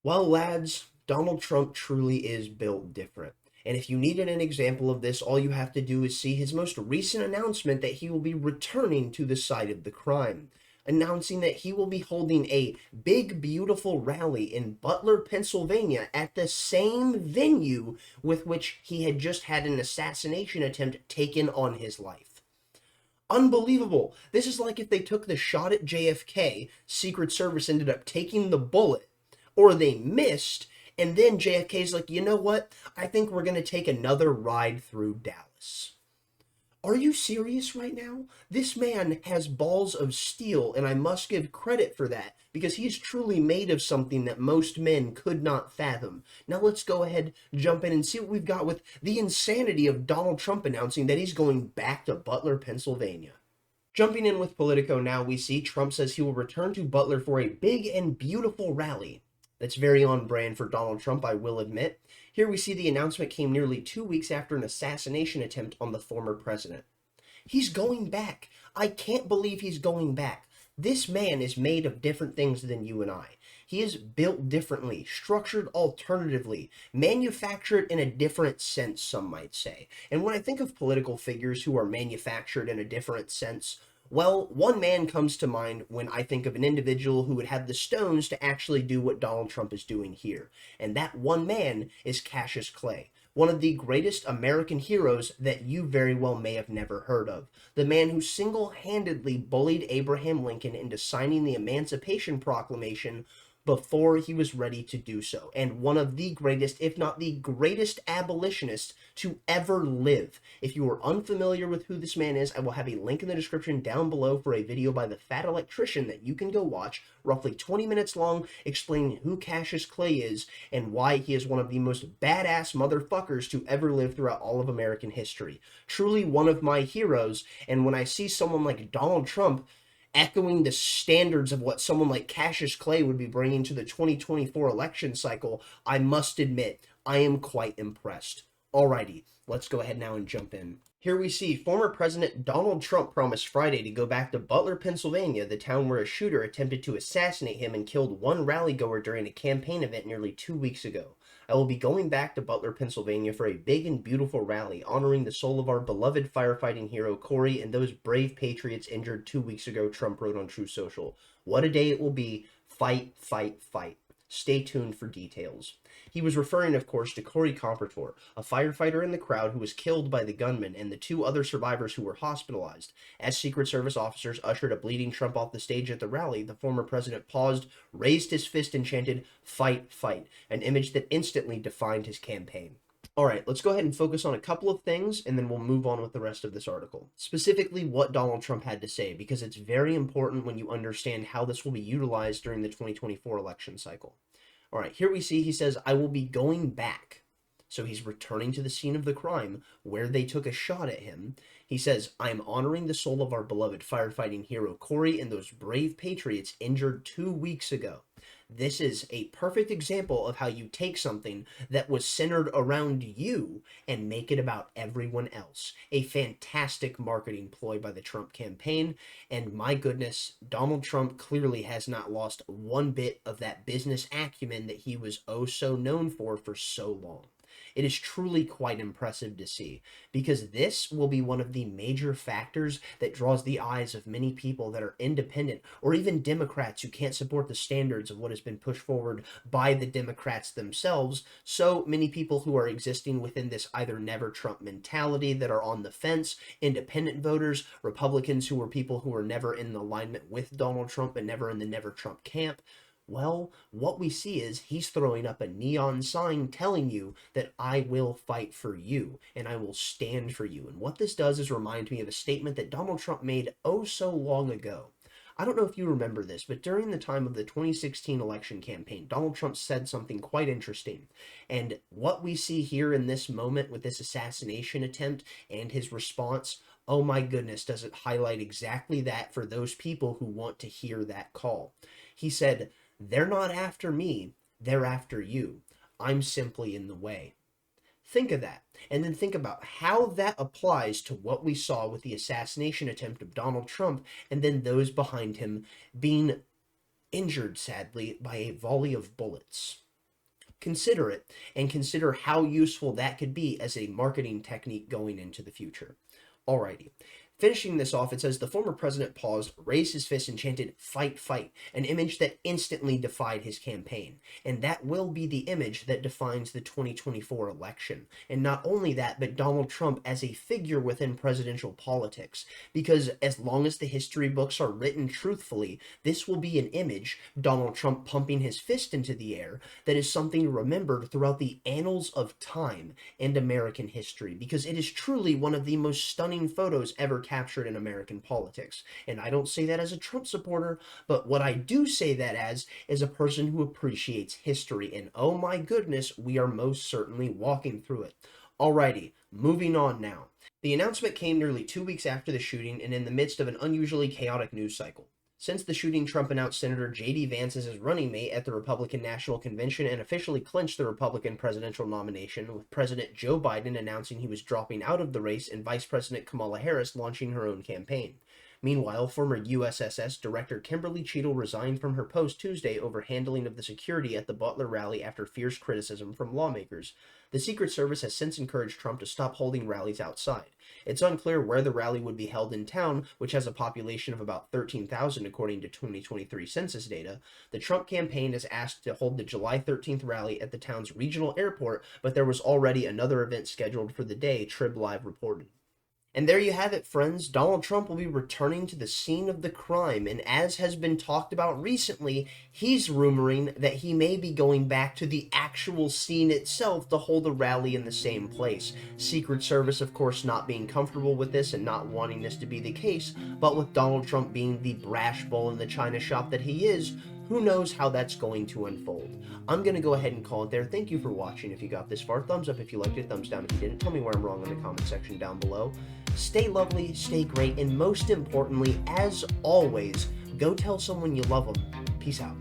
Well, lads, Donald Trump truly is built different. And if you needed an example of this, all you have to do is see his most recent announcement that he will be returning to the site of the crime, announcing that he will be holding a big, beautiful rally in Butler, Pennsylvania, at the same venue with which he had just had an assassination attempt taken on his life. Unbelievable. This is like if they took the shot at JFK, Secret Service ended up taking the bullet, or they missed, and then JFK's like, you know what? I think we're going to take another ride through Dallas. Are you serious right now? This man has balls of steel, and I must give credit for that because he's truly made of something that most men could not fathom. Now let's go ahead, jump in, and see what we've got with the insanity of Donald Trump announcing that he's going back to Butler, Pennsylvania. Jumping in with Politico now, we see Trump says he will return to Butler for a big and beautiful rally. That's very on brand for Donald Trump, I will admit. Here we see the announcement came nearly 2 weeks after an assassination attempt on the former president. He's going back. I can't believe he's going back. This man is made of different things than you and I. He is built differently, structured alternatively, manufactured in a different sense, some might say. And when I think of political figures who are manufactured in a different sense, well, one man comes to mind when I think of an individual who would have the stones to actually do what Donald Trump is doing here. And that one man is Cassius Clay, one of the greatest American heroes that you very well may have never heard of. The man who single-handedly bullied Abraham Lincoln into signing the Emancipation Proclamation before he was ready to do so, and one of the greatest, if not the greatest abolitionists to ever live. If you are unfamiliar with who this man is, I will have a link in the description down below for a video by the Fat Electrician that you can go watch, roughly 20 minutes long, explaining who Cassius Clay is and why he is one of the most badass motherfuckers to ever live throughout all of American history. Truly one of my heroes, and when I see someone like Donald Trump echoing the standards of what someone like Cassius Clay would be bringing to the 2024 election cycle, I must admit, I am quite impressed. Alrighty, let's go ahead now and jump in. Here we see former President Donald Trump promised Friday to go back to Butler, Pennsylvania, the town where a shooter attempted to assassinate him and killed one rally-goer during a campaign event nearly 2 weeks ago. I will be going back to Butler, Pennsylvania for a big and beautiful rally honoring the soul of our beloved firefighting hero Corey and those brave patriots injured 2 weeks ago, Trump wrote on True Social. What a day it will be. Fight, fight, fight. Stay tuned for details. He was referring, of course, to Corey Compertor, a firefighter in the crowd who was killed by the gunman and the two other survivors who were hospitalized. As Secret Service officers ushered a bleeding Trump off the stage at the rally, the former president paused, raised his fist, and chanted, "Fight, fight," an image that instantly defined his campaign. All right, let's go ahead and focus on a couple of things, and then we'll move on with the rest of this article. Specifically, what Donald Trump had to say, because it's very important when you understand how this will be utilized during the 2024 election cycle. All right, here we see he says, I will be going back. So he's returning to the scene of the crime where they took a shot at him. He says, I am honoring the soul of our beloved firefighting hero Corey and those brave patriots injured 2 weeks ago. This is a perfect example of how you take something that was centered around you and make it about everyone else. A fantastic marketing ploy by the Trump campaign. And my goodness, Donald Trump clearly has not lost one bit of that business acumen that he was oh so known for so long. It is truly quite impressive to see, because this will be one of the major factors that draws the eyes of many people that are independent or even Democrats who can't support the standards of what has been pushed forward by the Democrats themselves. So many people who are existing within this either never Trump mentality that are on the fence, independent voters, Republicans who are people who are never in alignment with Donald Trump and never in the never Trump camp. Well, what we see is he's throwing up a neon sign telling you that I will fight for you and I will stand for you. And what this does is remind me of a statement that Donald Trump made oh so long ago. I don't know if you remember this, but during the time of the 2016 election campaign, Donald Trump said something quite interesting. And what we see here in this moment with this assassination attempt and his response, oh my goodness, does it highlight exactly that for those people who want to hear that call. He said, they're not after me, they're after you. I'm simply in the way. Think of that, and then think about how that applies to what we saw with the assassination attempt of Donald Trump, and then those behind him being injured, sadly, by a volley of bullets. Consider it, and consider how useful that could be as a marketing technique going into the future. Alrighty. Finishing this off, it says the former president paused, raised his fist, and chanted, "Fight, fight," an image that instantly defied his campaign. And that will be the image that defines the 2024 election. And not only that, but Donald Trump as a figure within presidential politics. Because as long as the history books are written truthfully, this will be an image, Donald Trump pumping his fist into the air, that is something remembered throughout the annals of time and American history. Because it is truly one of the most stunning photos ever captured in American politics. And I don't say that as a Trump supporter, but what I do say that as is a person who appreciates history. And oh my goodness, we are most certainly walking through it. Alrighty, moving on now. The announcement came nearly 2 weeks after the shooting and in the midst of an unusually chaotic news cycle. Since the shooting, Trump announced Senator J.D. Vance as his running mate at the Republican National Convention and officially clinched the Republican presidential nomination, with President Joe Biden announcing he was dropping out of the race and Vice President Kamala Harris launching her own campaign. Meanwhile, former USSS Director Kimberly Cheadle resigned from her post Tuesday over handling of the security at the Butler rally after fierce criticism from lawmakers. The Secret Service has since encouraged Trump to stop holding rallies outside. It's unclear where the rally would be held in town, which has a population of about 13,000 according to 2023 census data. The Trump campaign is asked to hold the July 13th rally at the town's regional airport, but there was already another event scheduled for the day, Trib Live reported. And there you have it, friends. Donald Trump will be returning to the scene of the crime, and as has been talked about recently, he's rumoring that he may be going back to the actual scene itself to hold a rally in the same place. Secret Service, of course, not being comfortable with this and not wanting this to be the case, but with Donald Trump being the brash bull in the china shop that he is, who knows how that's going to unfold. I'm going to go ahead and call it there. Thank you for watching. If you got this far, thumbs up if you liked it, thumbs down if you didn't. Tell me where I'm wrong in the comment section down below. Stay lovely, stay great, and most importantly, as always, go tell someone you love them. Peace out.